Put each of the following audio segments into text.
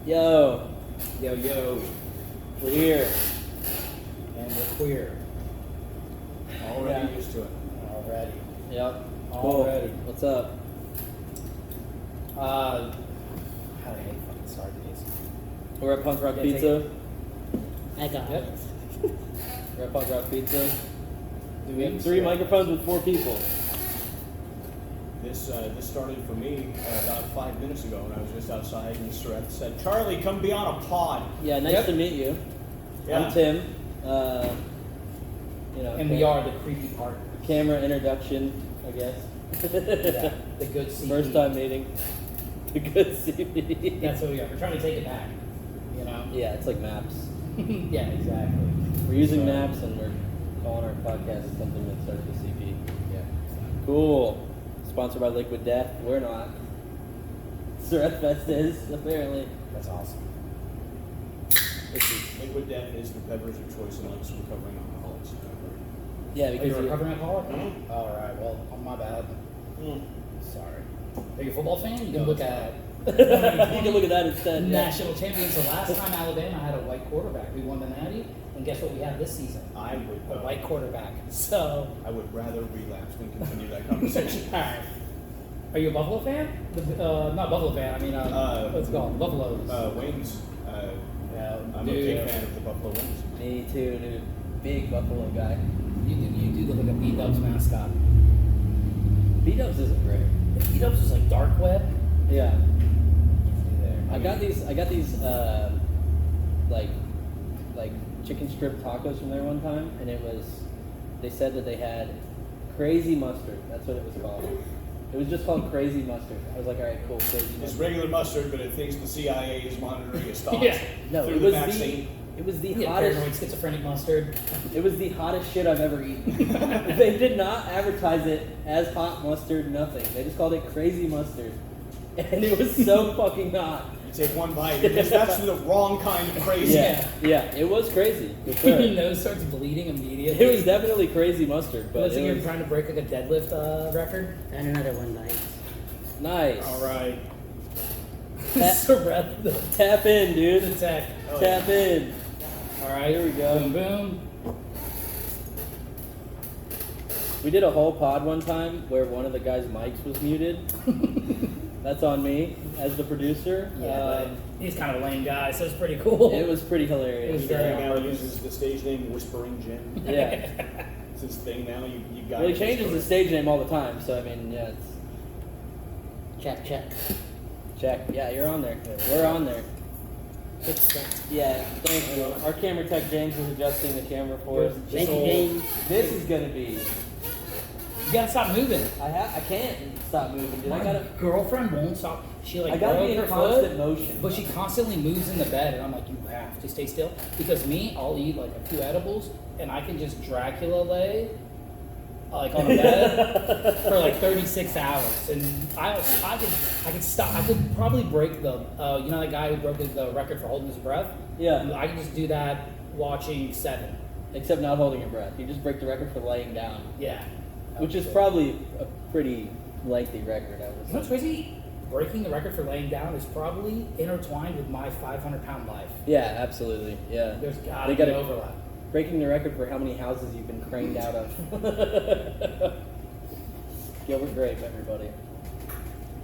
Yo, Yo. we're here. And we're queer. Already Yeah. used to it. Already. Yep. Already. Cool. What's up? I hate fucking sardines. We're at Punk Rock Yeah, Pizza. I got Yep. it. We're at Punk Rock Pizza. Do We have 3 microphones with 4 people. This started for me about 5 minutes ago when I was just outside and Sareth said, "Charlie, come be on a pod." Yeah, nice Yep. to meet you. Yeah. I'm Tim. And we are the creepy part. Camera introduction, I guess. Yeah. The good CP. First time meeting. The good CP. That's what we are. We're trying to take it back. You know? Yeah, it's like maps. Yeah, exactly. We're using So- maps and we're calling our podcast something that starts with CP. Yeah. Cool. Sponsored by Liquid Death. We're not. Sareth-Fest is, apparently. That's awesome. This is, Liquid Death is the beverage of choice amongst recovering alcoholics. yeah, Are because you a recovering alcoholic? Mhm. Alright, well, my bad. Mm. Sorry. Are you a football fan? You can look at you can look at that instead. Yeah. national champions. The last time Alabama had a white quarterback, we won the Natty, and guess what we have this season? I A would white quarterback. So, I would rather relapse than continue that conversation. all right. Are you a Buffalo fan? Not Buffalo fan. I mean, what's it called? Buffaloes. Wings. Yeah, I'm a big fan of the Buffalo Wings. Me too, dude. Big Buffalo guy. You do look like a B-Dubs mascot. B-Dubs isn't great. B-Dubs is like dark web. Yeah. See there. I got these like chicken strip tacos from there one time, and they said that they had crazy mustard. That's what it was called. It was just called crazy mustard. I was like, all right, cool, crazy It's mustard. regular mustard, but it thinks the CIA is monitoring his thoughts Yeah. No, through it the was vaccine. it was the Yeah, hottest. paranoid schizophrenic mustard. It was the hottest shit I've ever eaten. They did not advertise it as hot mustard, nothing. They just called it crazy mustard, and it was so fucking hot. You take one bite, because that's the wrong kind of crazy. Yeah, it was crazy. For Your sure. nose starts bleeding immediately. It was definitely crazy mustard, but Listen, it you're was trying to break like a deadlift record. And another one night. nice. All right. Sareth Tap in, the dude. tech. Oh, Tap in. All right, Here we go. Boom, boom. We did a whole pod one time where one of the guys' mics was muted. That's on me as the producer. Yeah, but he's kind of a lame guy, so it's pretty cool. It was pretty hilarious. It was He very now on uses the stage name Whispering Jim. Yeah. It's his thing now. You guys. Well, he changes the stage name all the time, so I mean, yeah, it's Check. check. Yeah, you're on there. We're on there. It's that. Yeah, thank you. Our camera tech James is adjusting the camera for us. Thank you, James. This is gonna be. You gotta stop moving. I can't stop moving, dude. I My gotta. girlfriend won't stop. She like I gotta broke be in her constant foot, motion. but she constantly moves in the bed, and I'm like, you have to stay still. Because me, I'll eat like a few edibles, and I can just Dracula lay, like on a bed for like 36 hours, and I could stop. I could probably break the you know that guy who broke the record for holding his breath. Yeah. I can just do that watching Seven. Except not holding your breath. You just break the record for laying down, Yeah. which is probably a pretty lengthy record. I would You know what's say. crazy? Breaking the record for laying down is probably intertwined with my 500-pound life. Yeah, absolutely. Yeah. There's gotta They be gotta- overlap. Breaking the record for how many houses you've been craned out of. Gilbert Grape, everybody.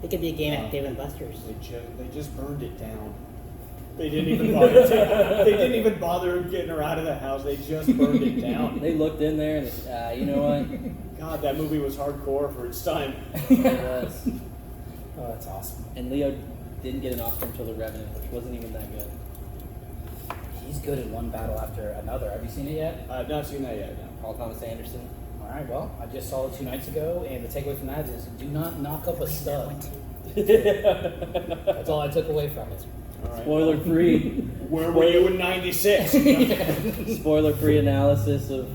It could be a game at Dave and Buster's. They just burned it down. They didn't even bother. They didn't even bother getting her out of the house. They just burned it down. They looked in there and they said, you know what? God, that movie was hardcore for its time. It was. Oh, that's awesome. And Leo didn't get an Oscar until The Revenant, which wasn't even that good. He's good in one battle after another. Have you seen it yet? I've not seen that yet. No. Paul Thomas Anderson. All right, well, I just saw it 2 nights ago, and the takeaway from that is do not knock up a stud. That's all I took away from it. All right. Spoiler free. Where were you in '96? Spoiler free analysis of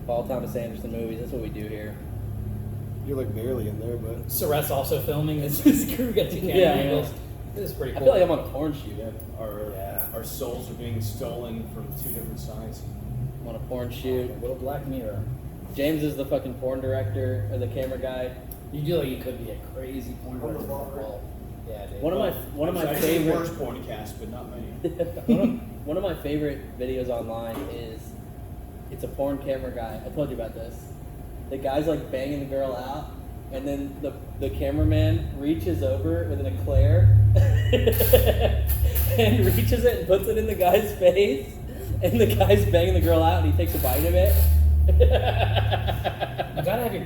Paul Thomas Anderson movies. That's what we do here. You're like barely in there, but Sareth's also filming. This crew got 2 camera Yeah, angles. yeah. This is pretty I cool. feel like I'm on a porn shoot. our souls are being stolen from 2 different sides. I'm on a porn shoot. A little Black Mirror. James is the fucking porn director or the camera guy. You do like you could be a crazy porn director. Well, Yeah, dude. One of my I've seen favorite worse porn casts, but not many. one of my favorite videos online is it's a porn camera guy. I told you about this. The guy's like banging the girl out, and then the cameraman reaches over with an eclair and reaches it and puts it in the guy's face, and the guy's banging the girl out, and he takes a bite of it. You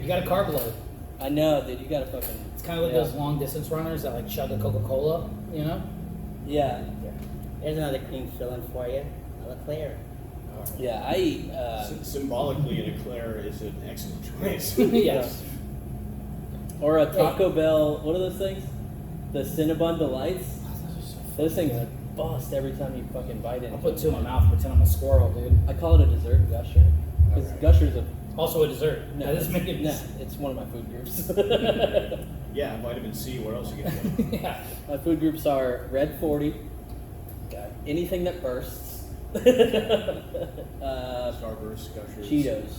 gotta carb load. I know, dude. You gotta fucking. It's kind of like those long distance runners that like chug a Coca-Cola, you know? Yeah. There's another clean fill-in for you. A Leclerc. Yeah, I eat. Symbolically, an eclair is an excellent choice. Yes. Or a Taco Bell. What are those things? The Cinnabon Delights. Those things bust every time you fucking bite it. I'll put two in my mouth, pretend I'm a squirrel, dude. I call it a dessert gusher because gushers are. Also a dessert. No, That doesn't make it. no, it's one of my food groups. Yeah, vitamin C. Where else you get? Yeah. My food groups are Red 40, anything that bursts, Starburst, Gushers. Cheetos.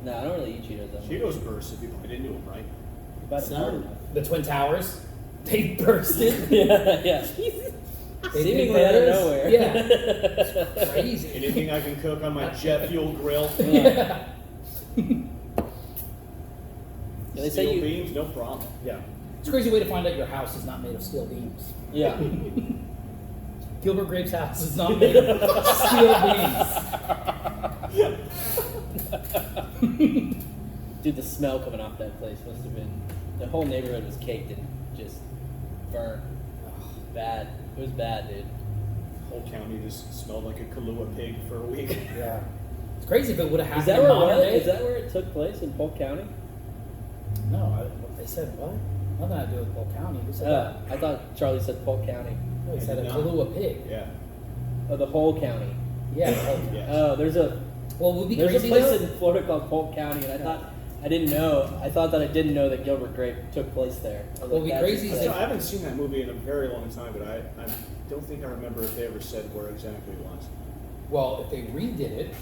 No, I don't really eat Cheetos. That much. Cheetos burst if you bite into them, right? You bite them hard Some. enough. The Twin Towers, they bursted. Yeah. Seemingly out of nowhere. Yeah. It's crazy. Anything I can cook on my jet fuel grill. Yeah. They say Steel you. beams, no problem. Yeah. It's a crazy way to find out your house is not made of steel beams. Yeah. Gilbert Grape's house is not made of steel beams. Dude, the smell coming off that place must have been. The whole neighborhood was caked in just burnt. Bad. It was bad, dude. Whole county just smelled like a Kahlua pig for a week. Yeah. It's crazy if it would have Is happened that in where it modern was? day. Is that where it took place in Polk County? No, they said what? Nothing to do with Polk County. They said I thought Charlie said Polk County. no, he said a did not. Kahlua pig. Yeah. Oh, the whole county. Yeah. the whole- Yes. Oh, there's a Well, it would be there's crazy a place though. in Florida called Polk County, and I thought I didn't know. I thought that I didn't know that Gilbert Grape took place there. I was Well, it'd be that's crazy insane. I haven't seen that movie in a very long time, but I don't think I remember if they ever said where exactly it was. Well, if they redid it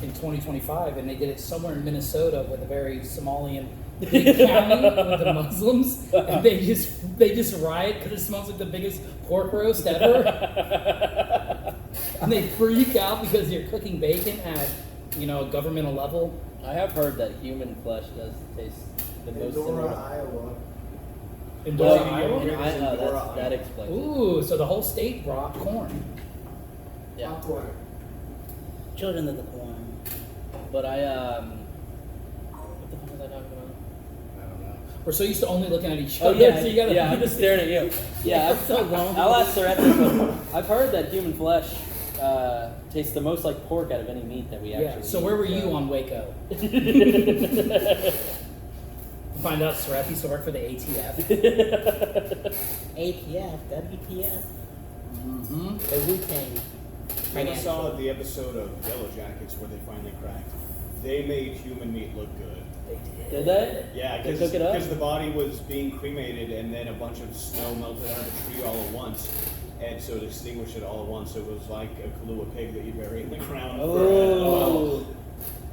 in 2025 and they did it somewhere in Minnesota with a very Somalian big county with the Muslims, and they just riot because it smells like the biggest pork roast ever, and they freak out because you're cooking bacon at a governmental level. I have heard that human flesh does taste the most similar. Iowa. In Well, Dora, Iowa? in Iowa, Dora, that explains it. Ooh, so the whole state brought corn. Yeah, Popcorn. Children of the corn. but what the fuck was I talking about? I don't know. We're so used to only looking at each Oh other. yeah, so you gotta, yeah. I'm just staring at you. Yeah, That's so wrong. I'll ask Sareth this one. I've heard that human flesh tastes the most like pork out of any meat that we actually. Yeah. So eat, where were you on Waco? Find out Sareth used to work for the ATF. ATF, WTF, Mm-hmm. the Wu-Tang. I saw the episode of Yellow Jackets where they finally cracked. They made human meat look good. Did they? Yeah, They cook it up? because the body was being cremated and then a bunch of snow melted out of the tree all at once. And so it extinguished it all at once. So it was like a Kahlua pig that you bury in the ground. Oh.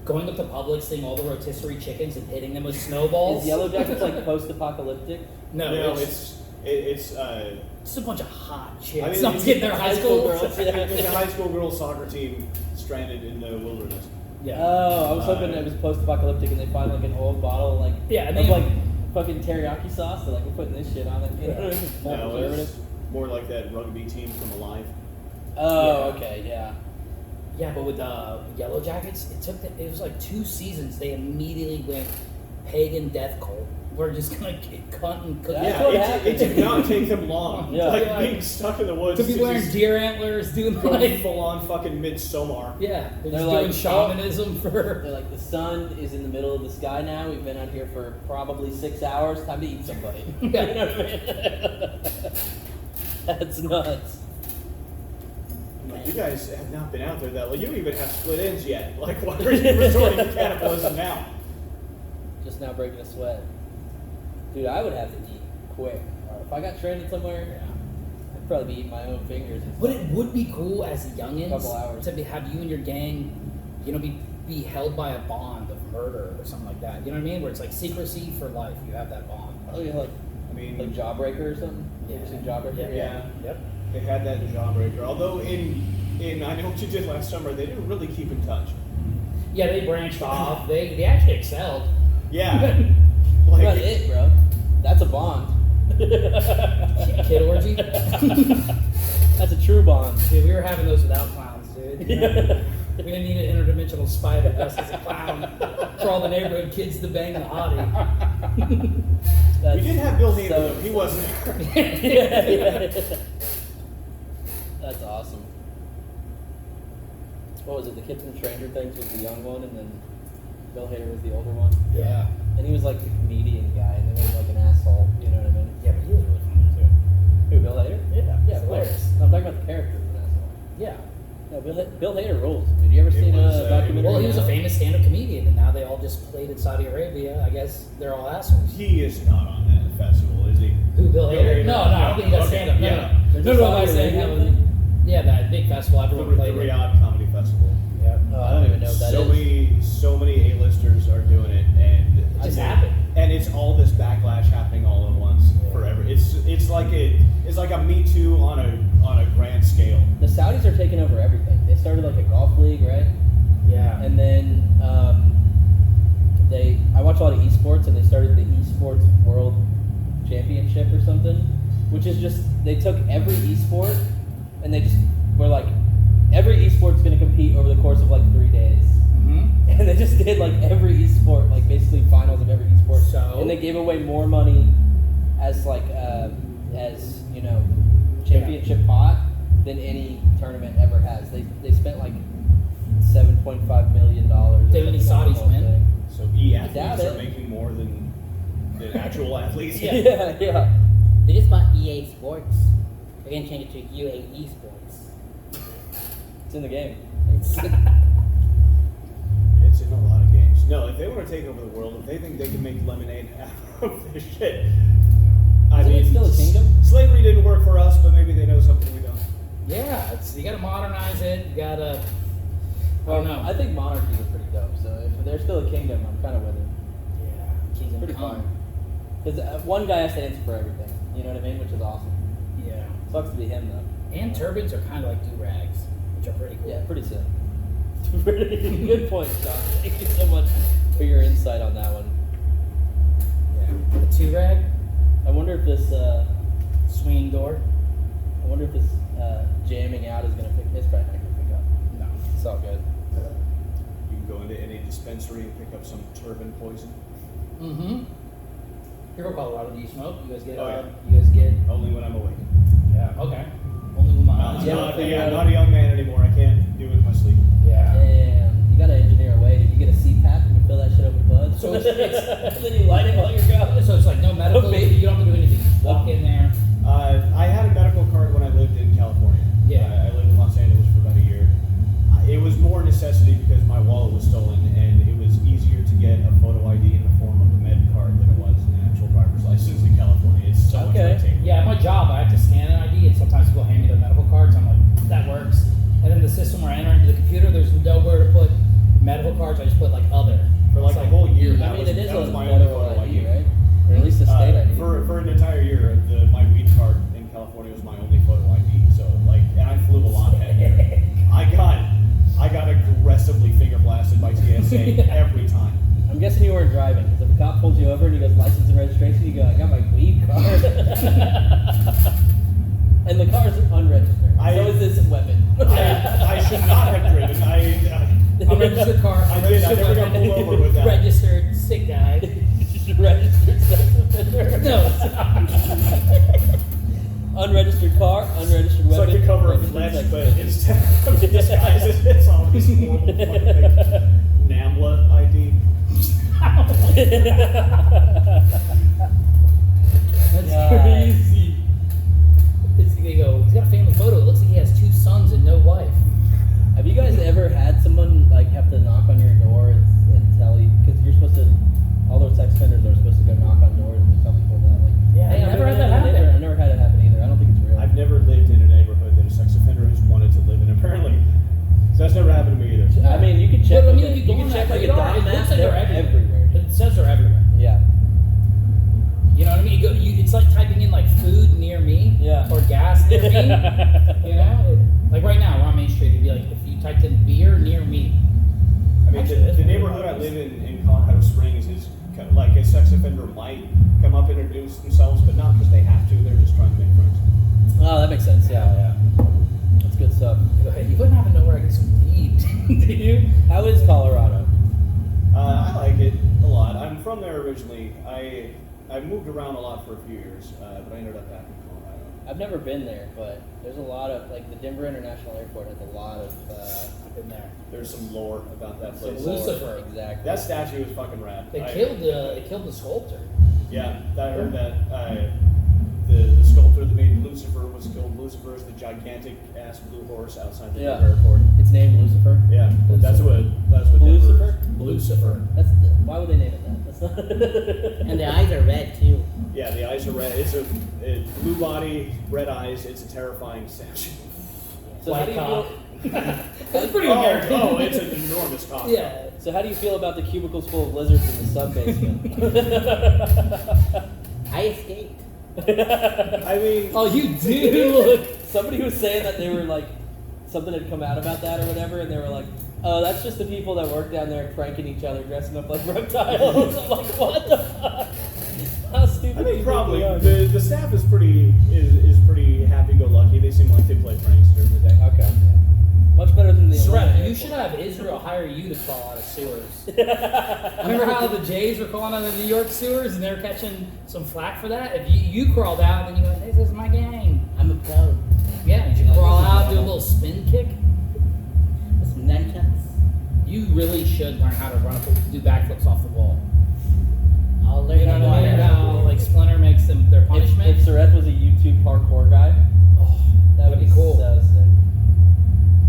Going up to Publix, seeing all the rotisserie chickens and hitting them with snowballs. Is Yellow Jackets like post-apocalyptic? No, No, it's it's just a bunch of hot chicks. I mean, Not it's getting their high school girls. it's a high school girls soccer team stranded in the wilderness. Yeah. Oh, I was hoping it was post-apocalyptic and they find like an old bottle like Yeah, and of they- like fucking teriyaki sauce. They're like, we're putting this shit on it. You know? More No, preservative. it's more like that rugby team from Alive. Oh, okay, yeah. Yeah, but with Yellow Jackets, it was like 2 seasons. They immediately went pagan death cult. We're just gonna get cut and cook. That's Yeah, what it happened. did not take them long. Yeah. Like Yeah. being stuck in the woods. To be wearing deer antlers, doing going like full on fucking Midsommar. yeah, they're They're just like, doing shamanism for. They're like, the sun is in the middle of the sky now. We've been out here for probably 6 hours. Time to eat somebody. You know what I mean? That's nuts. Like, you guys have not been out there that long. You don't even have split ends yet. Like, why are you resorting to cannibalism now? Just now breaking a sweat. Dude, I would have to eat quick. If I got stranded somewhere, I'd probably be eating my own fingers. And But stuff. it would be cool as youngins Couple hours. to have you and your gang, be held by a bond of murder or something like that. You know what I mean? Where it's like secrecy for life. You have that bond. Oh, yeah, like mean, Like Jawbreaker or something? You ever seen Jawbreaker? yeah. Yep. They had that in Jawbreaker. Although in I Know What You Did Last Summer, they didn't really keep in touch. Yeah, they branched off. They actually excelled. Yeah. What about like, it, bro? That's a bond. Kid orgy. That's a true bond. Dude, we were having those without clowns, dude. Yeah. We didn't need an interdimensional spider dressed as a clown for all the neighborhood kids to bang the hottie. That's we did have Bill Hader, so- though. He wasn't there. Yeah. That's awesome. What was it? The kid from Stranger Things was the young one, and then Bill Hader was the older one. Yeah. And he was like the comedian guy, and then he was like an asshole. You know what I mean? Yeah, but he was really funny too. Who, Bill Hader? Yeah, Yeah, he's of course. hilarious. I'm talking about the character of an asshole. Yeah. No, Bill Hader rules. Did you ever see was, a documentary? Well, he was a on him? famous stand-up comedian, and now they all just played in Saudi Arabia. I guess they're all assholes. He is not on that festival, is he? Who, Bill Hader? No, I don't think he does Okay, stand-up. No, yeah. no. There's No, a no, I'm Saudi saying Arabia that was, thing? yeah, that big festival The everyone played in. Riyadh Comedy Festival. Yeah. Oh, I don't even know what that is. So many A-listers are doing it, and It just happened. And it's all this backlash happening all at once forever. It's like a Me Too on a grand scale. The Saudis are taking over everything. They started like a golf league, right? Yeah. And then I watch a lot of esports, and they started the esports world championship or something, which is just they took every esport and they just were like, every esport's going to compete over the course of like 3 days. Mm-hmm. And they just did like every esport, like basically finals of every esport. So? And they gave away more money as like championship pot than any tournament ever has. They spent like $7.5 million. Did any Saudis win? So e-athletes Doubt are it. making more than actual athletes. Yeah. Yeah. They just bought EA Sports. They're gonna change it to UAE Sports. It's in the game. It's It's in a lot of games. No, if they want to take over the world, if they think they can make lemonade out of this shit, Isn't it still a kingdom? Slavery didn't work for us, but maybe they know something we don't. Yeah, you got to modernize it. You got to. Well, no. I think monarchies are pretty dope. So if they're still a kingdom, I'm kind of with it. Yeah, kingdom Pretty come. fun. Because one guy has to answer for everything. You know what I mean? Which is awesome. Yeah. Sucks to be him though. And turbans are kind of like do-rags, which are pretty cool. Yeah, pretty sick. Good point, Sean. Thank you so much for your insight on that one. Yeah. The two-rag, I wonder if this swinging door. jamming out is gonna pick. It's probably not gonna pick up. No. It's all good. You can go into any dispensary and pick up some turban poison. Mm-hmm. Here in Colorado, do you smoke? You guys get? Oh, yeah. You guys get? Only when I'm awake. Yeah. Okay. Only when my eyes. Yeah. I'm not a young man anymore. I can't do it in my sleep. Yeah. Damn, you gotta engineer a way. Did you get a CPAP and you fill that shit up with bud? So it's- and then you light it while you're going. So it's like no medical. Okay. You don't have to do anything. Just walk in there. I had a medical card when I lived in California. Yeah. I lived in Los Angeles for about a year. It was more necessity because my wallet was stolen, and it was easier to get a photo ID in the form of a med card than it was an actual driver's license in California. It's so much Okay. red tape. Yeah, at my job, I have to scan an ID, and sometimes people hand me their medical cards. I'm like, that works. And then the system where I enter into the computer, there's nowhere to put medical cards. I just put like other. For like It's a whole year, I that mean, was, it is that was a my only federal photo ID, ID. right? Or at least a state ID. For an entire year, my weed card in California was my only photo ID. So like, and I flew a lot that year. I got aggressively finger blasted by TSA every time. I'm guessing you weren't driving, because if a cop pulls you over and he goes license and registration, you go, I got my weed card. And the car's unregistered. So is this weapon. I should not have driven. Unregistered car. I did. I never got pulled over with that. Registered sick guy. Registered sex offender. No. Unregistered car, unregistered It's weapon. like the cover of registered Flesh, sex but instead of disguises, it's all these horrible fucking things. NAMLA ID. That's God. crazy. They go, he's got a family photo. It looks like he has 2 sons and no wife. Have you guys ever had someone like have to knock on your door and tell you, because you're supposed to, all those sex offenders are supposed to go knock on doors and tell people that, like, Yeah, hey, I've I'm never had living that in a happen. neighborhood. I've never had it happen either. I don't think it's real. I've never lived in a neighborhood that a sex offender has wanted to live in, apparently. So that's never happened to me either. I mean, you can check. But, I like mean, a- if you go can on check that like a radar, dot it map. looks like They're they're everywhere. It says they're everywhere. Yeah. near me. You know, like right now, we're on Main Street. It'd be like if you typed in beer near me. I mean, the neighborhood I live in Colorado Springs is like a sex offender might come up and introduce themselves, but not because they have to. They're just trying to make friends. Oh, that makes sense. Yeah. That's good stuff. You wouldn't happen to know where I get some weed, do you? How is Colorado? I like it a lot. I'm from there originally. I moved around a lot for a few years, but I ended up back in Colorado. I've never been there, but there's a lot of, like, the Denver International Airport has a lot of, I've been there. There's some lore about that some place. Lucifer. Exactly. That statue is fucking rad. They killed the sculptor. Yeah, I heard that. The sculptor that made Lucifer was killed. Lucifer is the gigantic ass blue horse outside the Denver airport. It's named Lucifer. Yeah, that's what Lucifer? Lucifer. Why would they name it that? That's not And the eyes are red too. Yeah, the eyes are red. It's a blue body, red eyes. It's a terrifying statue. So how do you feel? That's pretty American. Oh, it's an enormous cock. Yeah. So how do you feel about the cubicles full of lizards in the sub basement? I escaped. I mean, Oh, you do look. Somebody was saying that they were like, something had come out about that or whatever, and they were like, oh, that's just the people that work down there pranking each other, dressing up like reptiles. I'm like, what the fuck? How stupid I do you think probably think we are? the staff is pretty happy-go-lucky. They seem like they play pranks during the day. Okay. Much better than the Sareth, Atlanta you should airport. have Israel hire you to crawl out of sewers. Remember how the Jays were crawling out of the New York sewers and they were catching some flack for that? If you crawled out and then you go, this is my gang. I'm a pro. Yeah, you should crawl out, do a little spin kick. With some nunchucks. You really should learn how to do backflips off the wall. I'll learn You know what I mean? how How like Splinter makes them their punishment. If Sareth was a YouTube parkour guy, Oh, that would be cool. so sick.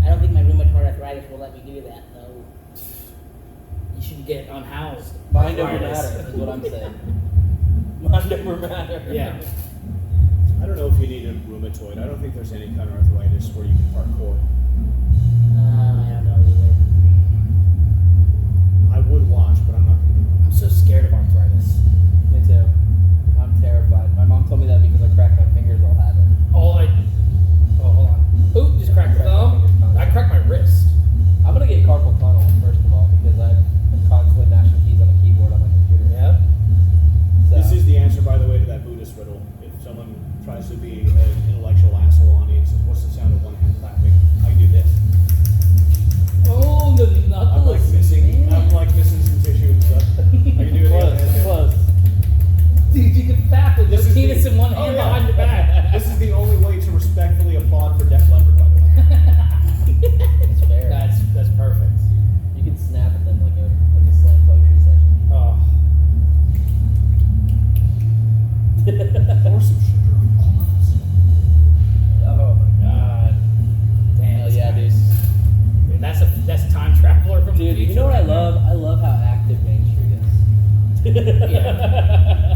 I don't think my rheumatoid arthritis will let me do that though. You should get unhoused. Mind over Arthritis. matter is what I'm saying. Mind over matter. Yeah. I don't know if you need a rheumatoid. I don't think there's any kind of arthritis where you can parkour. I don't know either. I would watch, but I'm not going to. I'm so scared of arthritis. Me too. I'm terrified. My mom told me that because I cracked my fingers, I'll have it. Oh, hold on. Oop, just cracked the thumb. I cracked my wrist. I'm gonna get carpal tunnel first of all because I'm constantly mashing keys on a keyboard on my computer. Yep. So, This is the answer, by the way, to that Buddhist riddle. If someone tries to be an intellectual asshole on you and says, "What's the sound of one hand clapping?" I do this. Oh, the knuckles. I'm like missing some tissue and stuff. I can do it. close. Dude, you can fap with This your is penis the- in one Oh, hand yeah. behind your back. This is the only way to respectfully applaud for Def Leppard, by the way. It's fair. That's perfect. You can snap at them like a slam poetry session. Oh. Pour some sugar on all of us. Oh my god. Damn. Hell yeah, dude. Dude, that's a time traveler from the Dude, future. you know what I love? I love how active Main Street is. Yeah.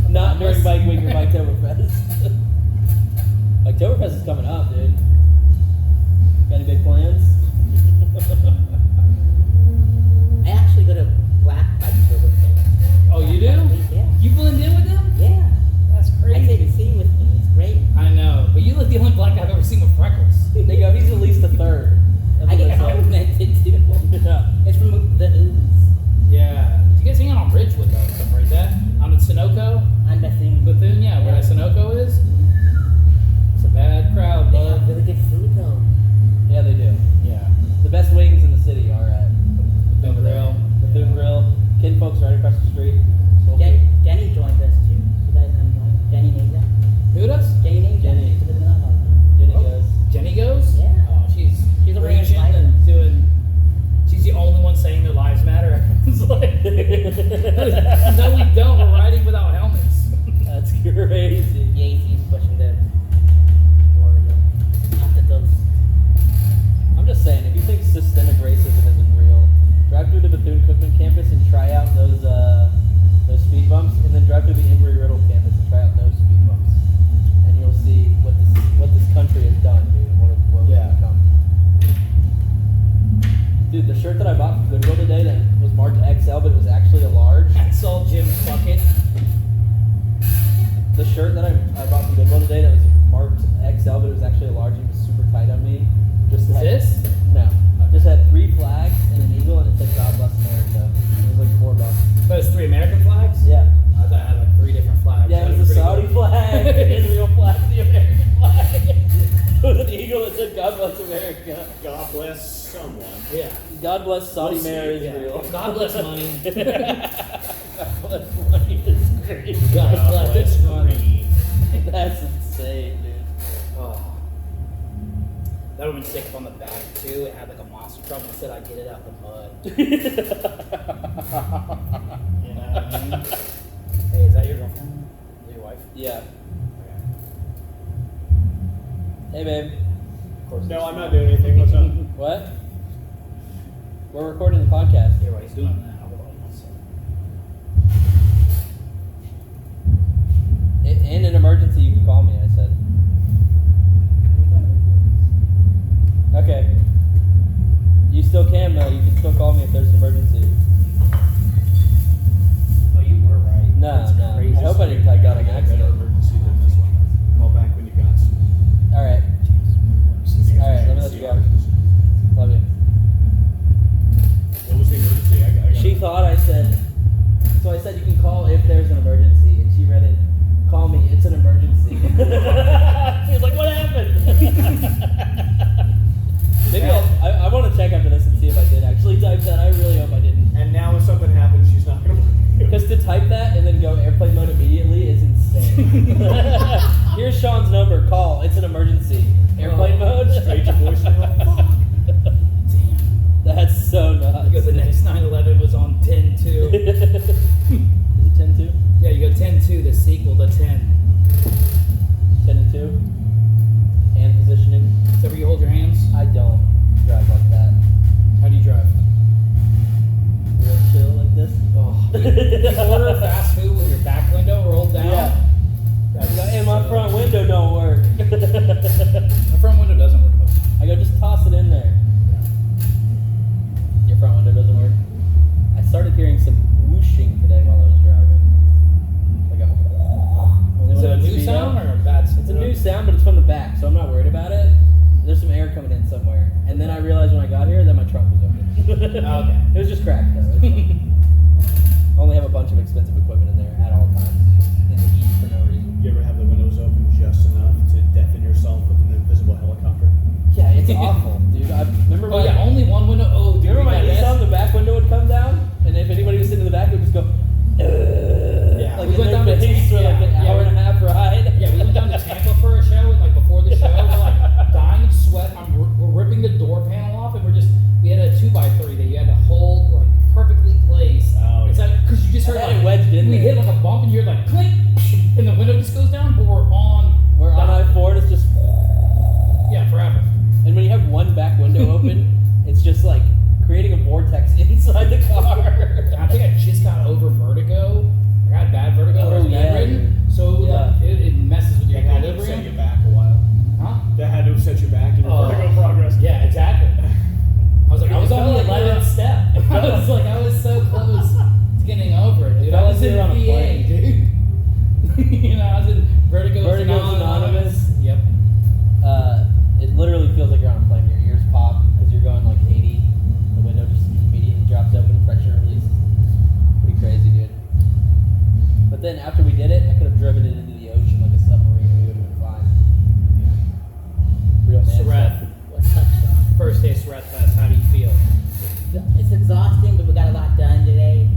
Not during Bike Week or Biketoberfest. Biketoberfest is coming up, dude. Got any big plans? I actually go to Black Biketoberfest. Oh, you do? Yeah. You blend in with them? Yeah. That's I crazy. take a seat with me. It's great. I know, but you look the only black guy I've ever seen with freckles. They go, he's at least a third. That's I what get they say. complimented too. Yeah. It's from the Ooze. Yeah. Did you guys hang out on Ridgewood though, stuff like that? On the Sunoco? I'm Bethune. Bethune, yeah, where the Sunoco is? It's a bad crowd, They have bud. really good food though. Yeah, they do. Yeah. The best wings in the city are at Bethune Grill. Bethune Grill. Kin folks right across the street. Soul Jen- food. Jenny joined us too. You guys come join. Jenny named that. Who does? Jenny named Jenny. that. Jenny Oh. goes. Jenny goes? Yeah. Oh, she's She's the bless America. God bless someone. Yeah. God bless Saudi We'll see. Mayor Yeah. Israel. God bless money. God bless money is crazy. God bless money. green. That's insane, dude. Oh. That would have been sick if on the back too. It had like a monster truck and said I get it out the mud. You know what I mean? Hey, is that your girlfriend? Is that your wife? Yeah. Okay. Hey, babe. Of course. No, I'm not doing anything. What's up? What? We're recording the podcast. Here, what he's doing now. Hold on one second. In an emergency, you can call me, I said. Okay. You still can, though. You can still call me if there's an emergency. Oh, you were right. No, That's no. crazy. I hope I didn't got an Better accident. emergency than this one. Call back when you got. Alright. Alright, let me let you go. Love you. What was the emergency? I got She thought I said, so I said you can call if there's an emergency, and she read it, call me, it's an emergency. She was like, what happened? Maybe I want to check after this and see if I did actually type that. I really hope I didn't. And now if something happens, she's not gonna. Because to type that and then go airplane mode immediately is insane. Here's Sean's number, call, it's an emergency. Airplane mode? Straight to voicemail. Damn. That's so nuts. Because the next 9/11 was on 10-2. Is it 10-2? Yeah, you go 10-2, the sequel to 10. 10-2? Hand positioning? Is that where you hold your hands? I don't drive like that. How do you drive? Real chill like this. Oh, you order fast food with your back window rolled down? Yeah. That's And my so- front window don't work. My front window doesn't work. I go, just toss it in there. Your front window doesn't work. I started hearing some whooshing today while I was driving. Like a. Is it a new sound or a bad sound? It's a new sound, but it's from the back, so I'm not worried about it. There's some air coming in somewhere, and then I realized when I got here that my trunk was open. Okay. It was just cracked though. It's fine. I only have a bunch of expensive equipment in there at all times, in the heat for no reason. You ever have the windows open just enough to deafen yourself with an invisible helicopter? Yeah, it's awful, dude. I remember Oh my. yeah, only one window. Oh, dude, Do you remember my we got Nissan? this. The back window would come down, and if anybody was sitting in the back, it would just go. Yeah, like we in went their down to face for Tampa. like an hour and a half ride. Yeah, we went down to Tampa for a show, and like before the show, we're like dying of sweat. We're ripping the door panel off, and we had a 2x3 that you had to hold like perfectly placed. Oh, It's yeah. like because you just heard I had like it wedged in we there. hit like a bump, and you're like clink, and the window just goes down, but we're on. We're on I-4, and it's just. Yeah, forever. And when you have one back window open, it's just like creating a vortex inside the car. I think I just got over vertigo. I got bad vertigo. Oh, I was yeah. bedridden, so Yeah. like, it messes with your That had to have set you equilibrium. back a while. Huh? That had to have set you back in your Oh. vertigo progress. Yeah, exactly. I was like, I was It on the felt like 11th step. I was like, I was so close to getting over it, dude. felt I was like in you were on a VA, plane. dude. You know, I was in Vertigo's Anonymous. Yep. It literally feels like you're on a plane. Your ears pop because you're going like 80. The window just immediately drops open, pressure release. Pretty crazy, dude. But then after we did it, I could have driven it into the ocean like a submarine and we would have been fine. Real man Sareth, stuff. What's up, Sean? first day of Sareth-Fest, how do you feel? It's exhausting, but we got a lot done today.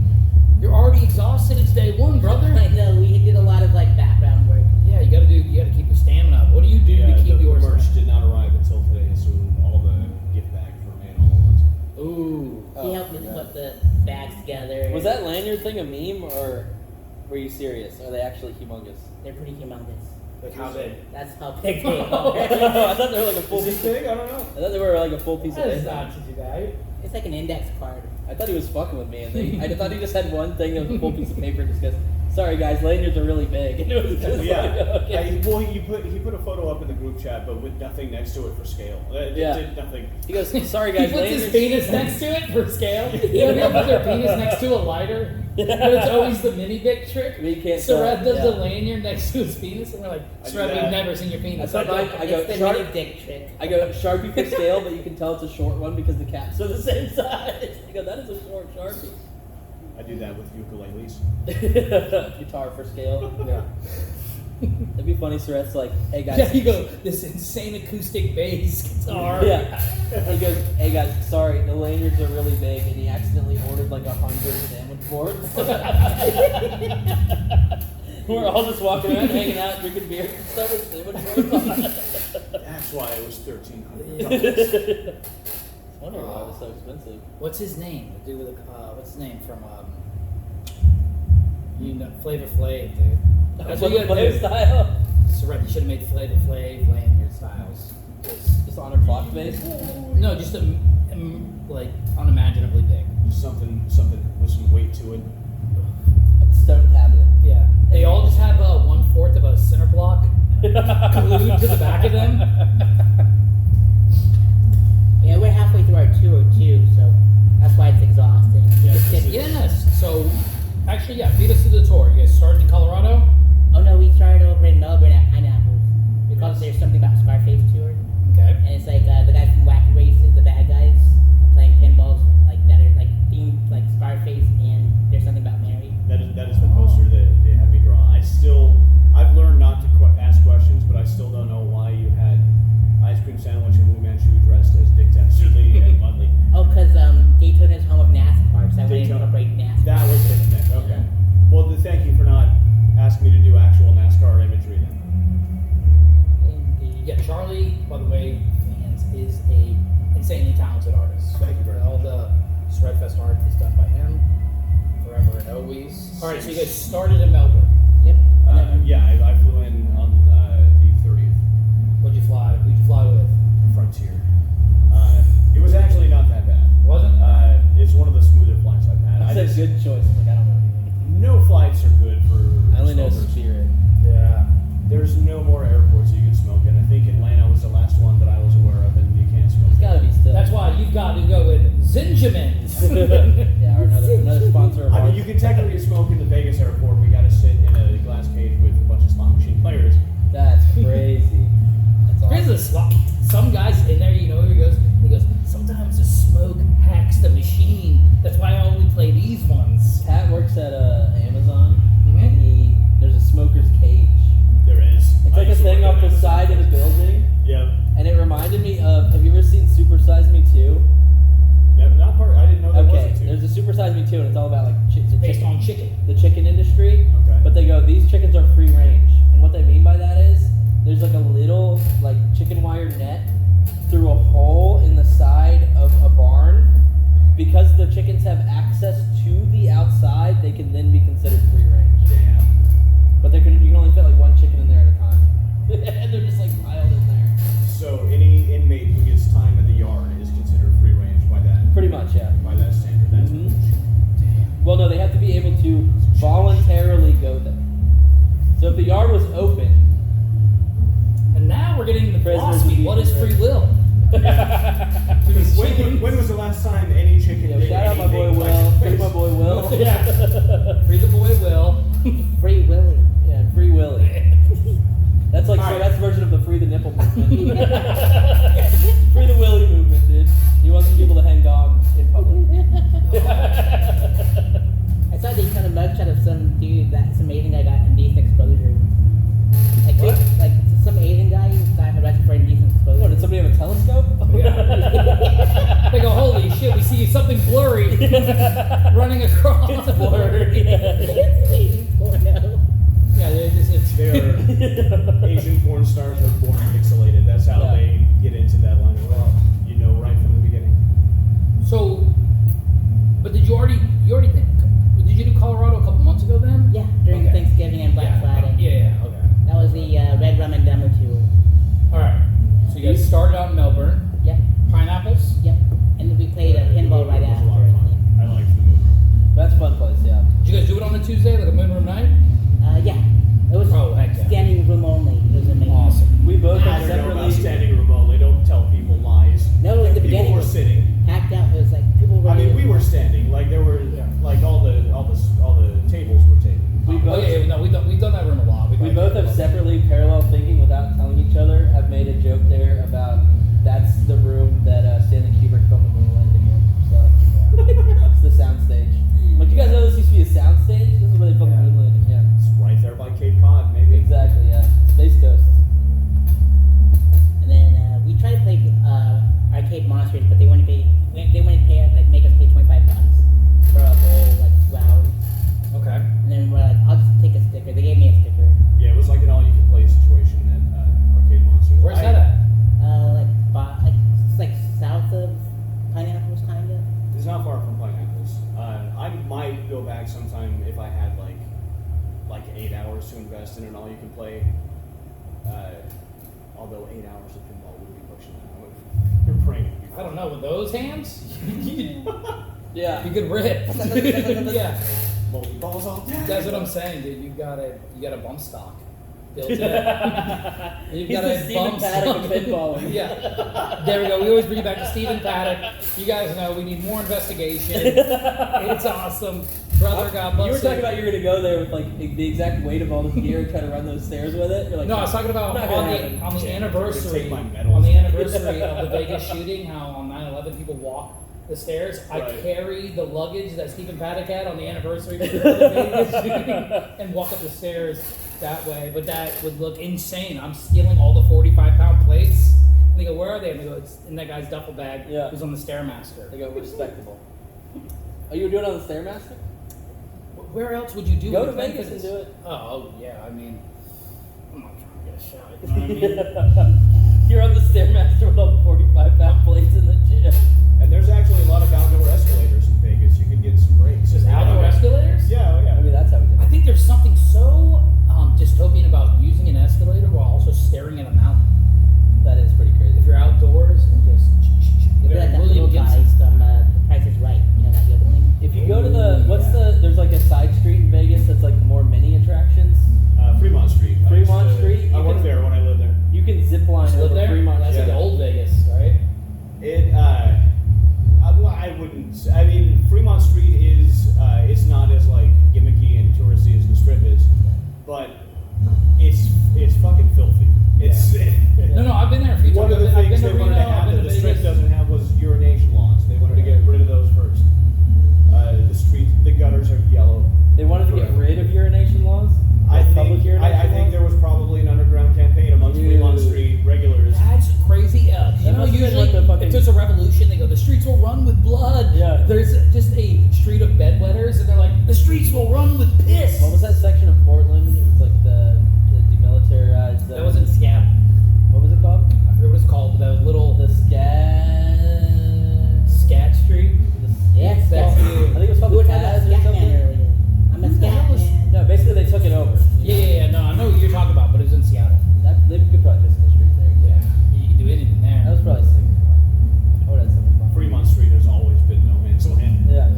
You're already exhausted. It's day one, brother. I know, we did a lot of like background work. Yeah, you gotta keep your stamina up. What do you do Yeah, to keep the yours merch up? did not arrive until today, so all the gift bags remain all at once. Ooh. He Oh, helped me yeah. put the bags together. Was that lanyard thing a meme or were you serious? Are they actually humongous? They're pretty humongous. Like how big? That's how big they I are. thought they were like a full Is this piece. big? I don't know. I thought they were like a full piece of That is paper. not to do that. It's like an index card. I thought he was fucking with me, and I thought he just had one thing that was a full piece of paper. And just goes, "Sorry guys, lanyards are really big." And it was just Yeah. like, okay. Well, he put a photo up in the group chat, but with nothing next to it for scale. It Yeah. did nothing. He goes, "Sorry He guys, puts his lanyards." penis next to it for scale. You know, put their penis next to a lighter. But it's always the mini dick trick. We can't Sareth tell, does the yeah. lanyard next to his penis, and we're like, I do Sareth, we've that. never seen your penis. That's what I go, It's the sharp. mini dick trick. I go Sharpie for scale, but you can tell it's a short one because the caps are the same size. I go, that is a short Sharpie. I do that with ukuleles. Guitar for scale. Yeah. It'd be funny. Sareth's like, "Hey guys." Yeah, you go this insane acoustic bass guitar. Yeah. He goes, "Hey guys, sorry, the lanyards are really big," and he accidentally ordered like 100 sandwich boards. We're all just walking around, hanging out, drinking beer and stuff with sandwich boards on. That's why it was $1,300. I wonder why it was so expensive. What's his name? The dude with the, what's his name from Flavor Flav, dude. That's what you gotta do. Style. Sareth, you should have made Flavor Flav lanyard styles. Just on her clock face. No, just like unimaginably big. Just something with some weight to it. A stone tablet. Yeah. They all just have 1/4 of a center block glued to the back of them. Yeah, we're halfway through our tour too, so that's why it's exhausting. Yes. So, actually, yeah, beat us to the tour. You guys started in Colorado? Oh no, we started over in Melbourne at Pineapples because there's something about Scarface tour, Okay. and it's like the guys from Wacky Races, the bad guys, playing pinballs like that are like themed like Scarface, and there's something about Mary. That is the poster that they had me draw. I've learned not to ask questions, but I still don't know why you had ice cream sandwich and Wu Manchu dressed as Dick Dastardly and Mudley. Oh, because Daytona is home of NASCAR, so I would Daytona. incorporate NASCAR. That was the thing. Okay. Well, thank you for not asking me to do actual NASCAR imagery then. Indeed. Yeah, Charley, by the way, fans, is a insanely talented artist. Thank you very All the Sareth-Fest art is done by him, forever and always. All right, so you guys started in Melbourne. Yep. Yeah, I flew in on the 30th. Who'd you fly with? Frontier. It was actually not that bad. Wasn't? It's one of the smoother flights I've had. That's a good choice. Like, I don't know anything. No flights are good for I only know smokers. Spirit. Yeah. There's no more airports you can smoke in. I think Atlanta was the last one that I was aware of, and you can't smoke. It's gotta be still. That's why you've got to go with Zinjamins. Yeah, or another sponsor of I mean, ours. you can technically smoke in the Vegas airport. We got to sit in a glass cage with a bunch of slot machine players. That's crazy. That's Here's a slot. Some guys in there, you know, he goes, sometimes the smoke hacks the machine. That's why I only play these ones. Pat works at Amazon, Mhm. and there's a smoker's cage. There is. It's like a thing off the Amazon. side of the building, Yep. and it reminded me of. Have you ever seen Super Size Me 2? Yep. Not part. I didn't know that Okay, wasn't too. there's a Super Size Me 2, and it's all about like Based on chicken. the chicken industry. Okay. But they go, these chickens are free range, and what they mean by that is there's like a little like chicken wire net through a hole in the side of a barn. Because the chickens have access to the outside, they can then be considered free range. Damn. But you can only fit like one chicken in there at a time. And they're just like piled in there. So any inmate who gets time in the yard is considered free range by that. Pretty much, yeah. By that standard. That's Mhm. bullshit. Well, no, they have to be able to voluntarily go there. So if the yard was open, And now we're getting into Prisoners philosophy. would be What is free will? When was the last time any chicken yo, did shout out my boy anything Will. like Free my boy Will. Yeah. Free the boy will. Free Willy. Yeah, and Free Willy. That's like, All so right. that's the version of the Free the Nipple movement. Free the Willy movement, dude. He wants people to hang dogs in public. I saw they kind of mugshot of some dude that's amazing guy got indecent exposure. Like, What? like some Asian guy who got arrested for indecent exposure. What, did somebody have a telescope? Yeah. They go, holy shit, we see something blurry running across. It's blurry. Yeah, it's They're Asian porn stars are born pixelated. That's how Yeah. they get into that line. Well, you know right from the beginning. So, but did you already did you do Colorado a couple months ago then? Yeah, during Okay. Thanksgiving and Black Friday. Yeah, okay. That was the Red Rum and Demo tour. Alright. So you guys started out in Melbourne. Yep, Pineapples? yep. And then we played a pinball right It was a after. lot I of fun. think. I liked the movie. That's a fun place, yeah. Did you guys do it on a Tuesday, like a moon room night? Yeah, it was Oh, heck yeah. standing room only. It was amazing. Awesome. We both I have don't know about separately. standing room only. Don't tell people lies. No, in the People beginning, were sitting. packed out. It was like people were. I mean, we were standing. Like there were, like all the tables were taken. We Oh both- yeah, no, we've done that room a lot. We both have separately parallel thinking without telling each other. Have made a joke there about that's the room that Stanley Kubrick filmed the moon landing in. So it's the soundstage. Like, you guys know this used to be a soundstage. This is where they filmed the moon landing. Yeah, It's right there by Cape Cod, maybe. exactly. West and an all-you-can-play. Although 8 hours of pinball would be pushing that. Your brain would be I don't know, with those hands, Yeah. you could rip. Yeah, multi balls all day. that's what I'm saying, dude. You got a bump stock built in. You've He's got the a Stephen bump Paddock of stock. pinballing. Yeah, there we go. We always bring it back to Stephen Paddock. You guys know we need more investigation. It's awesome. Brother got busted. You were talking about you were gonna go there with like the exact weight of all this gear and try to run those stairs with it. You're like, No, I was talking about not on gonna the happen. on the Jake, anniversary take my medals. on the anniversary of the Vegas shooting. How on 9/11 people walk the stairs. I Right. carry the luggage that Stephen Paddock had on the anniversary of the Vegas shooting and walk up the stairs that way. But that would look insane. I'm stealing all the 45-pound plates. And they go, where are they? And they go, it's in that guy's duffel bag. Yeah. Who's on the Stairmaster. They go respectable. Oh, you were doing it on the Stairmaster? Where else would you do Go it? to Vegas and do it. Oh yeah, I mean, I'm not trying to get a shot. You know what I mean? You're on the Stairmaster with all the 45-pound plates in the gym. And there's actually a lot of outdoor escalators in Vegas. You could get some breaks. Just outdoor escalators? Yeah, oh, yeah. I mean, that's how we did I it. think there's something so dystopian about using an escalator while also staring at a mountain. That is pretty crazy. If you're outdoors and just It'd be like that little guy from The Price is Right. You know that yodeling? If you go to there's like a side street in Vegas that's like more mini attractions. Fremont Street. Fremont Street? I You worked can- there when I lived there. You can zip line live over there. Fremont. That's like Yeah. old Vegas, right? I wouldn't. I mean, Fremont Street is. It's not as like gimmicky and touristy as the Strip is, but it's fucking filthy. It's No, I've been there a few one times. of the I've been things to they wanted Reno, to have I've that been the to Strip Vegas. doesn't have was urination lawns. They wanted to get rid of those first. The gutters are yellow. They wanted to get Forever. rid of urination laws. I Public think urination there laws? was probably an underground campaign amongst Dude. Fremont Street regulars. That's crazy. 'Cause you That know, must have been usually like the fucking- if there's a revolution, they go, the streets will run with blood. Yeah. There's just a street of bedwetters, and they're like, the streets will run with piss. What was that section of Portland? It was like the demilitarized. That was in Seattle. What was it called? I forget what it's called, but that was little The Scat Street. Yes, That's yes. you. I think it was We called were the talking about Taz or Scatman something. earlier. I'm a Who the hell was- Scatman. No, basically they took it over. Yeah. No, I know what you're talking about, but it was in Seattle. They could probably visit the street there. Yeah. You can do anything there. That was probably sick as fuck. I would have had something fun. Fremont Street has always been no man's land. Yeah.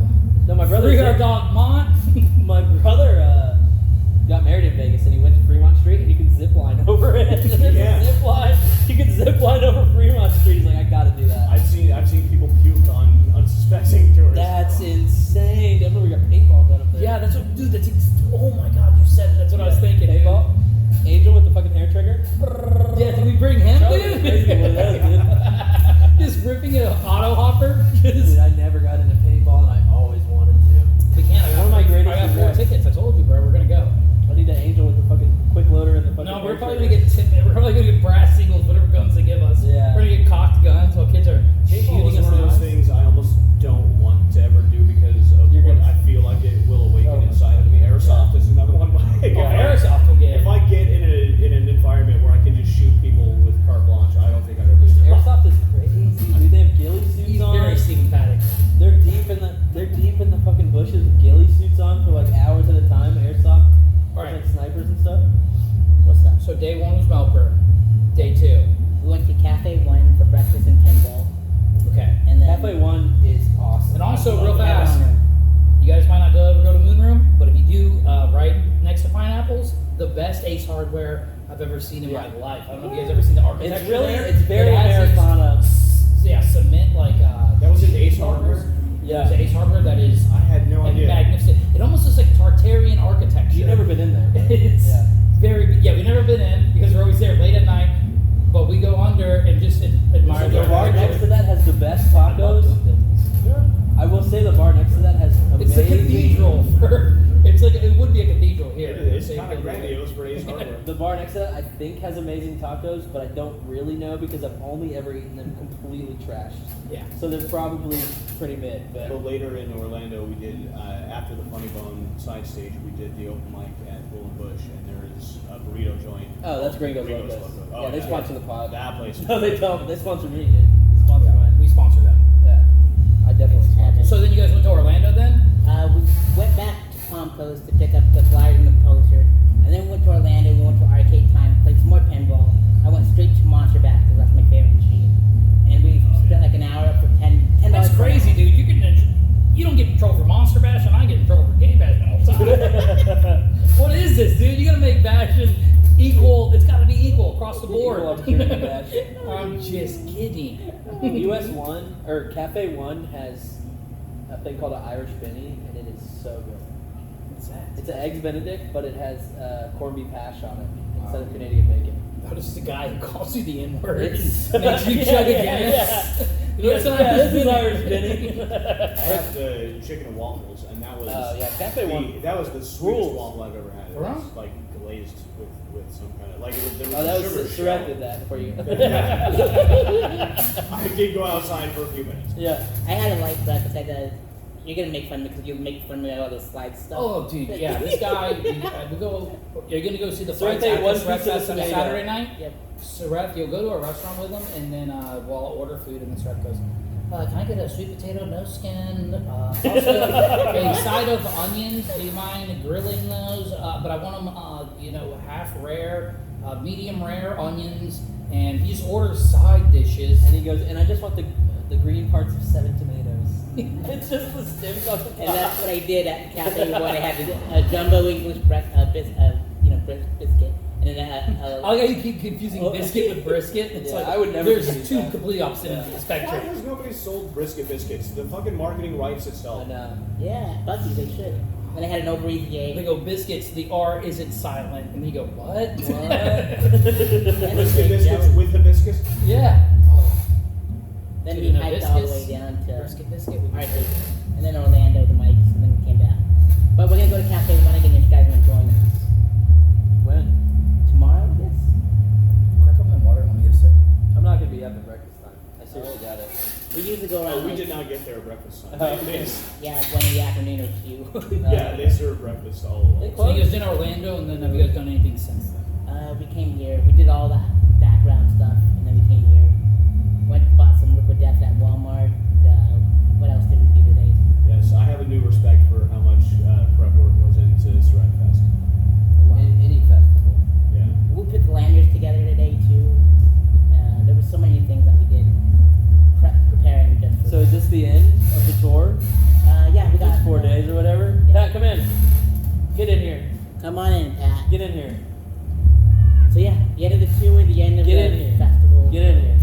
No, my brother. Free our dog, Mont. My brother got married in Vegas and he went to Fremont Street and you could zip line over it. There's Yeah. a zip line. You could zip line over Fremont Street. He's like, I gotta do that. I've seen people puke on unsuspecting tourists. That's insane. I remember we got paintball done up there. Yeah, that's what, dude. Oh my God, you said it. That's what I was thinking. Paintball. Angel with the fucking hair trigger. Yeah, did we bring him, Charley was dude? crazy with those, dude. Just ripping an auto hopper. Dude, I never got into paintball and I always wanted to. We can't. I got, One of my greatest I got 4 regrets. tickets. I told you, bro. We're gonna go. I need an Angel with the fucking quick loader and the fucking. No, hair we're probably trigger. gonna get we're probably gonna get brass seagulls, whatever guns they give us. Yeah. We're gonna get cocked guns while kids are Paintball shooting is us one of in the those eyes. things I almost don't want to ever do because of You're what gonna- I feel like it will awaken Oh. inside of me. Airsoft is another one. Like, Oh, airsoft will get. If I get in an environment where I can just shoot people with carte blanche, I don't think I'd ever Dude, stop. airsoft is crazy. Dude, they have ghillie suits He's on. very Stephen Paddock. They're deep in the fucking bushes with ghillie suits on for like hours at a time. Airsoft. Alright. Like snipers and stuff. What's up? So day 1 was Melbourne. Day 2. We went to Cafe One for breakfast and pinball, Okay. and then Cafe One is awesome. And also, I real love it. fast, Honor. you guys might not ever go to Moon Room, but if you do, right next to Pineapples, the best Ace Hardware I've ever seen in my Yeah. life. I don't know if you guys ever seen the architecture. It's really, there. it's very It has these Americana. Yeah, cement like. That was in Ace Hardware? Yeah, it's Ace Hardware that is I had no like idea. magnificent. It almost looks like Tartarian architecture. You've never been in there. but- It's yeah. very yeah. We've never been in because we're always there late at night, but we go under and just admire The the bar architecture. next to that has the best tacos. I will say the bar next to that has It's amazing. a cathedral. It's like it would be a cathedral here. It's Same kind of building. grandiose for Ace Hardware. The bar next to that I think has amazing tacos, but I don't really know because I've only ever eaten them completely trashed. Yeah. So they're probably pretty mid. But But later in Orlando, we did after the Funny Bone side stage, we did the open mic at Bull and Bush, and there is a burrito joint. oh, that's Gringos Gringos Locos. Loco. Yeah, they sponsor the pod. That place. No, they don't. They sponsor me, dude. They sponsor mine. We sponsor them. Yeah, I definitely sponsor. So then you guys went to Orlando then? we went back to Palm Coast to pick up the flyers and the posters, and then we went to Orlando. We went to Arcade Time, played some more pinball. I went straight to Monster Bash because that's my favorite machine. And we spent like an hour for $10. That's crazy, dude. You don't get in trouble for Monster Bash, and I get in trouble for Game Bash all the time. What is this, dude? You gotta make bashing equal. It's gotta be equal across the board. I'm just kidding. US One or Cafe One has a thing called an Irish Benny, and it is so good. What's that? It's an eggs Benedict, but it has corned beef hash on it instead of Canadian bacon. Notice the guy who calls you the N-word. It's- Makes you chug a Guinness. This is Irish Benny. I had the chicken and waffles, and that was Cafe One. that was the sweetest Rules. waffle I've ever had. It Really? was like glazed with some kind of like it was, there was Oh, a that sugar was shell. Sareth did that for you. I did go outside for a few minutes. Yeah. I had a light breakfast. You're gonna make fun of me because you make fun of me all the slide stuff. Oh, dude, yeah, this guy. You're gonna go see the Sareth fights ate after one Sareth pizza Fest on tomato. Saturday night. Yep. Sareth, you'll go to a restaurant with him, and then we'll order food, and then Sareth goes, "Can I get a sweet potato, no skin? Also, a side of onions. Do you mind grilling those? But I want them, half rare, medium rare onions." And he just orders side dishes. And he goes, and I just want the green parts of 7 tomatoes. It's just the stems on the top. And that's what I did at Cafe One. I had a jumbo English biscuit, and then I like how you keep confusing biscuit with brisket. It's Yeah, like I would never there's use two that. completely opposite ends of the Why spectrum. has nobody sold brisket biscuits? The fucking marketing writes I itself. know. yeah, Bucky, they should. Then I had an over easy They egg. go biscuits. The R isn't silent, and you go what? Brisket biscuits with hibiscus? Yeah. Oh. Then Dude, we and a hiked all the biscuits. way down to Brisket biscuit with Arcade, and then Orlando, the mics, and then we came back. But we're gonna go to Cafe One again if you guys want to join us. When? Tomorrow, yes? Crack open water. Let me get a sip. I'm not going to be up at breakfast time. I seriously got it. We usually go around. Oh, we like- did not get there at breakfast time. Oh, okay. Yeah, 1 in the afternoon or 2. Yeah, they serve breakfast all along. They So you closed. guys in Orlando, and then have you guys done anything since then? We came here. We did all that background stuff, and then we came here. Went bought some liquid death at Walmart. What else did we do today? Yes, I have a new respect for how much prep work goes into Sareth-Fest. Any festival. Yeah. We put the lanyards together today too. There were so many things that we did preparing just for. So is this the end of the tour? Yeah, we got It's 4 days or whatever? Yeah. Pat, come in. Get in here. Come on in, Pat. Get in here. So yeah, the end of the tour, the end of Get the in here. festival. Get in here.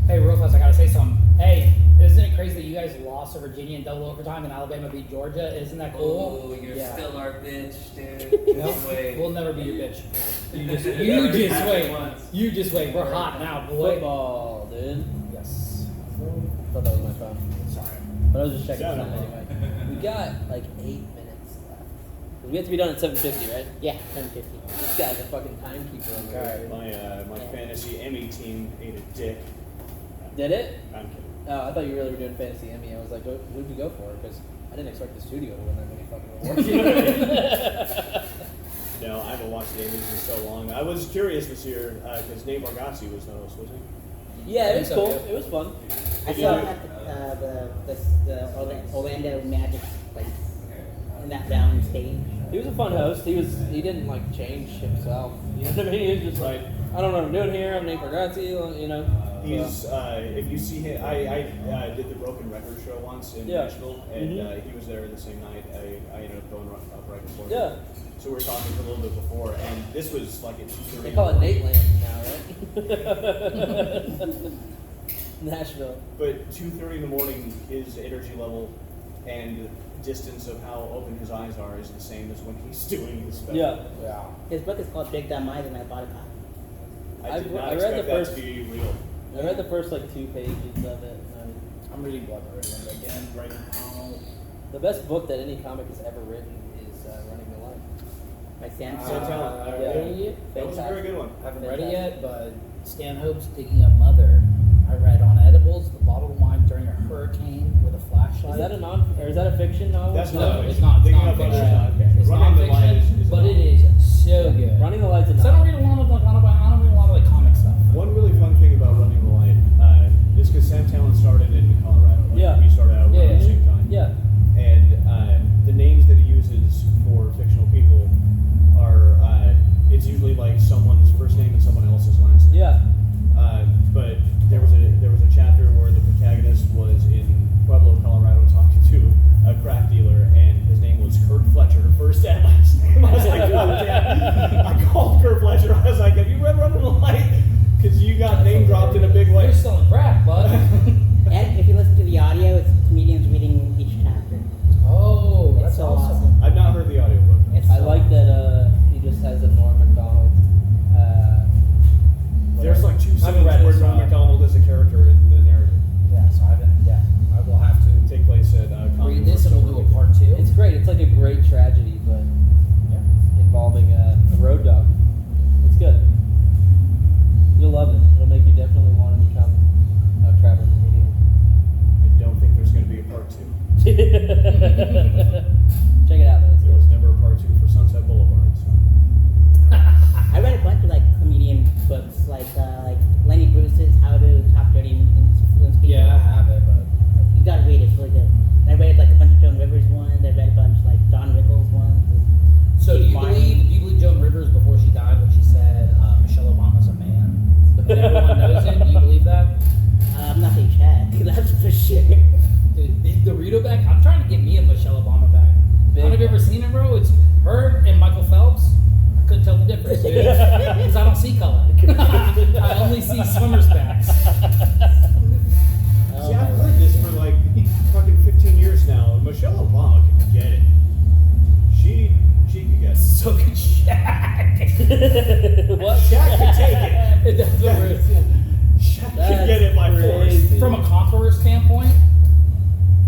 Hey, real fast, I gotta say something. Hey, isn't it crazy that you guys lost to Virginia in double overtime and Alabama beat Georgia? Isn't that cool? Oh, you're Yeah. still our bitch, dude. Nope, Just wait. we'll never be your bitch. You just Already wait. happened once. You just wait. We're hot now, boy. Football, dude. Yes. I thought that was my phone. Sorry. But I was just checking Sound time off. anyway. We got like 8 minutes left. We have to be done at 7:50, right? Yeah, 750. This guy's a fucking timekeeper over here. My fantasy Emmy team ate a dick. Did it? I'm kidding. Oh, I thought you really were doing fantasy Emmy. I was like, what would we go for? Because I didn't expect the studio to win that many fucking awards. No, I haven't watched the Emmys in so long. I was curious this year because Nate Bargatze was the host, wasn't he? Yeah, I it think was so, cool. yeah. It was fun. I saw him at the Orlando Magic place in that round stage. He was a fun host. He didn't like change himself. You know what I mean? He was just like, I don't know what I'm doing here. I'm Nate Bargatze, you know. He's if you see him, I did the Broken Record show once in Yeah. Nashville, and Mhm. he was there the same night. I ended up going up right before. him. Yeah. So we were talking for a little bit before, and this was like at 2:30. They call it Nate Land now, right? Nashville. But 2:30 in the morning, his energy level and distance of how open his eyes are is the same as when he's doing his special. Yeah. Yeah. His book is called Big Dumb Eyes, and I bought a copy. I did not I read expect the that first- to be real. I read the first like 2 pages of it. And I'm reading Blood Meridian again right now. the best book that any comic has ever written is Running the Line. By Sam. So tell him. Yeah. That was a very good one. I haven't read it yet, but Stanhope's Digging Up Mother. I read on edibles, the bottle of wine during a hurricane with a flashlight. Is that a or is that a fiction novel? That's No, not it's not. It's Digging not Up Mother is fiction. not fiction. It's Running the Line non-fiction, is but not. it is so good. Running the Lights is So I not. don't read a lot of comic stuff. One really fun thing about Running the Line is because Sam Talent started in Colorado. Like, Yeah. We started out around the same time. Yeah. And the names that he uses for fictional people are too I haven't soon read it, where so- Ron McDonald is a character in the narrative. Yeah, so I haven't. Yeah, I will have to Take place at read this, and we'll do a part 2. It's great. It's like a great tragedy, but Yeah. involving a road dog. It's good. You'll love it. It'll make you definitely want to become a traveling comedian. I don't think there's going to be a part 2. Check it out, though. It's There good. was never a part 2 for Sunset Boulevard. So. I read a bunch of like comedian books, like Lenny Bruce's How to Talk Dirty and Influence People. Yeah, I have it, but You gotta read it, it's really good. And I read like a bunch of Joan Rivers ones. I read a bunch like Don Rickles ones. so do Steve you Martin. believe Joan Rivers before she died when she said Michelle Obama's a man? And everyone knows it. Do you believe that? I'm not gonna check. That's for sure. Dude, the Dorito bag. I'm trying to get me a Michelle Obama bag. Have you ever seen it, bro? It's her and Michael Phelps. I couldn't tell the difference, dude, because I don't see color. I only see swimmers' backs. See, I've heard this for like fucking 15 years now. Michelle Obama can get it. She can get it. So could Shaq. What? Shaq can take it. That's what we're saying. Shaq That's can get it by force. crazy. From a conqueror standpoint,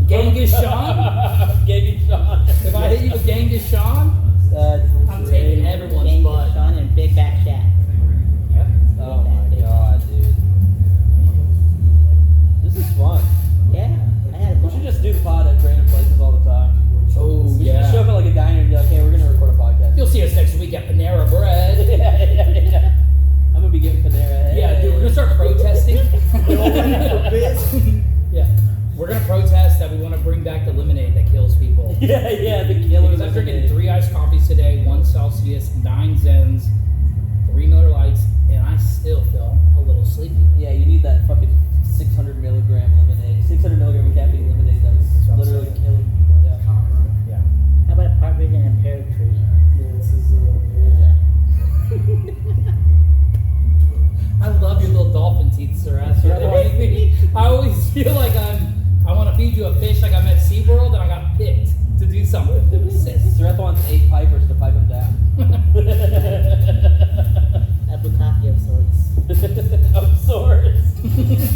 Genghis Khan. Genghis Khan. If I hit you with Genghis Khan, That's I'm crazy. taking everyone's Genghis butt. Khan and Big Back Shaq. Yep. Oh my god, dude. This is fun. Yeah, I had a We bunch. should just do the pod at random places all the time. Oh We should just show up yeah. at like a diner and be like, hey, we're gonna record a podcast. You'll see us next week at Panera Bread. yeah. I'm gonna be getting Panera. Yeah, dude, we're gonna start protesting. Yeah, we're gonna protest that we want to bring back the lemonade that kills people. Yeah, the killer. Because I'm drinking 3 iced coffees today, 1 Celsius, 9 Zens, 3 Miller Lights, and I still feel a little sleepy. Yeah, you need that fucking 600 milligram lemonade, 600 milligram of caffeine lemonade that was That's what I'm literally saying. killing people. Yeah. Yeah. How about a partridge and a pear tree? I love your little dolphin teeth, Sareth. I always feel like I want to feed you a fish like I'm at SeaWorld and I got picked to do something. Sareth wants 8 pipers to pipe him down. A bukkake of sorts. Of sorts.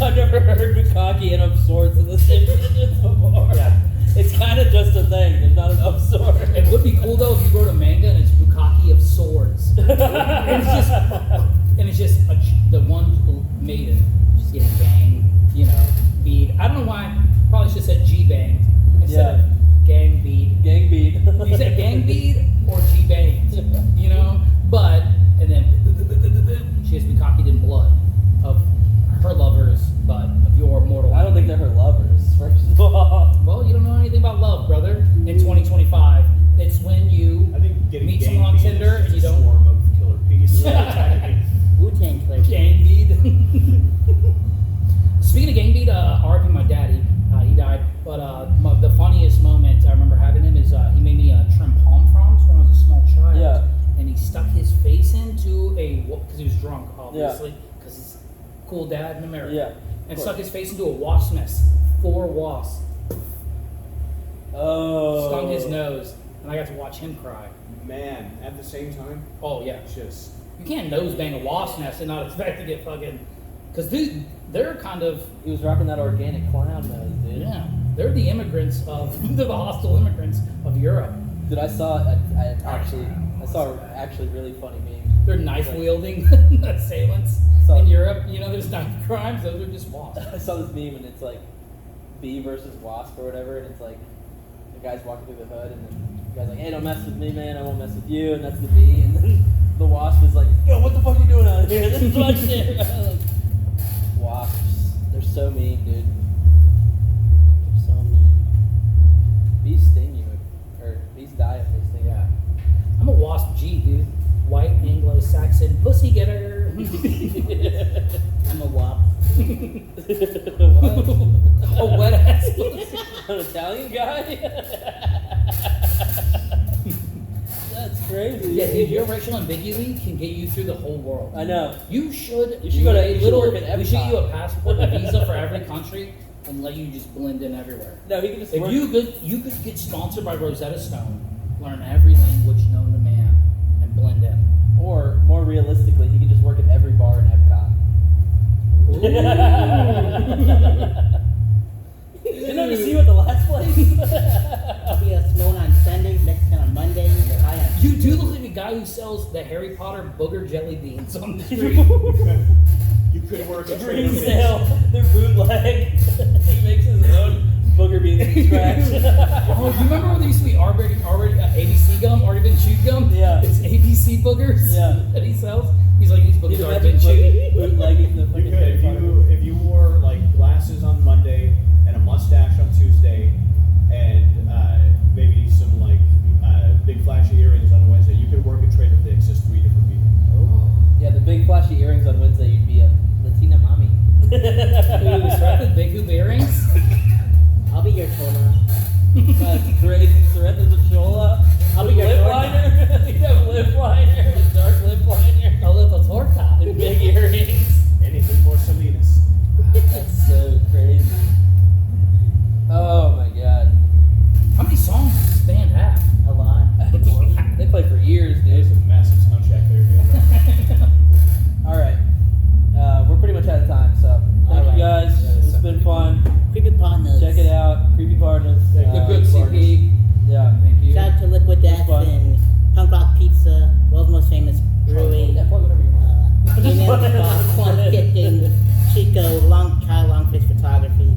I've never heard bukkake and of sorts in the same sentence before. Yeah. It's kind of just a thing. There's not an of sorts. It would be cool though if you wrote a manga and it's bukkake of swords. And it's just the one maiden just getting banged, bead. I don't know why. Probably should have said G banged instead of gang bead. Gang bead. You said gang bead or G banged, But and then she has bukkake in blood of her lovers, but of your mortal. I don't think they're her lovers. First of all. Well, you don't know anything about love, brother. In 2025, it's when you I think getting meet gang someone on beat Tinder is and you just a don't swarm of killer bees. Wu-Tang Killer. gang bead. Speaking of gang bead, RIP my daddy. He died. But the funniest moment I remember having him is he made me trim palm fronds when I was a small child. Yeah. And he stuck his face into because he was drunk, obviously, because he's a cool dad in America. Yeah. And stuck his face into a wasp nest. 4 wasps. Oh. Stung his nose. And I got to watch him cry. Man, at the same time, Oh, yeah. just You can't nose bang a wasp nest and not expect to get fucking. Because they're kind of. He was rocking that organic clown nose, dude. Yeah. They're the immigrants of. They're the hostile immigrants of Europe. Dude, I saw a actually really funny meme. They're knife wielding assailants So- in Europe. There's knife crimes. Those are just wasps. I saw this meme and it's like bee versus wasp or whatever, and it's like the guy's walking through the hood and then the guy's like, hey, don't mess with me, man, I won't mess with you, and that's the bee, and then the wasp is like, yo, what the fuck are you doing out here? This is my shit. Like, wasps, they're so mean, dude. So mean. Bees sting you, or bees die if they sting Yeah. I'm a wasp G, dude. White Anglo-Saxon pussy getter. I'm a wop. you. What? A wet ass pussy. An Italian guy? That's crazy. Yeah, dude, your racial ambiguity can get you through the whole world. I know. You should You should go to- do a you should little. work at We should get you a Epcot. passport, a visa for every country, and let you just blend in everywhere. No, he can just If work. you could get sponsored by Rosetta Stone, learn every language known to man, and blend in. Or, more realistically, he could just work at every bar in Epcot. Didn't I just see you at the last place? I'll be snoring on Sundays, Mexican on Mondays, high on You do look like a guy who sells the Harry Potter booger jelly beans on the street. You could work at Green Trader sale. Joe's. They're bootleg. He makes his own booger beans from scratch. Oh, do you remember when there used to be already ABC gum, already been chewed gum? Yeah. It's ABC boogers. Yeah. That he sells. He's like, these boogers He's already been chewed. bootlegging the You fucking could Harry Potter. if you wore like glasses on Monday and a mustache on Tuesday and maybe some like big flashy earrings on Wednesday, you could work at Trader Vic's as 3 different people. Yeah, the big flashy earrings on Wednesday, you'd be a Latina mommy. Ooh, Sareth with big hoop earrings. I'll be your Chola. That's great. Sareth is a chola. I'll be your lip torta. liner. You have lip liner, with dark lip liner, A little torta. and big earrings. Anything for Salinas. That's so crazy. Oh my god. How many songs does this band have? A lot. They played for years, There's dude. a massive sound check there. All right. We're pretty much out of time, so thank All you right. guys. Yeah, It's been fun. Creepy Partners. Check it out. Creepy Partners. Thank The you. good CP. Yeah. Thank you. Shout out to Liquid Death fun. and Punk Rock Pizza, world's most famous brewery. Yeah, plug whatever you want. Email Bob, Quant Kitchen, Chico, Kyle Longfish Photography,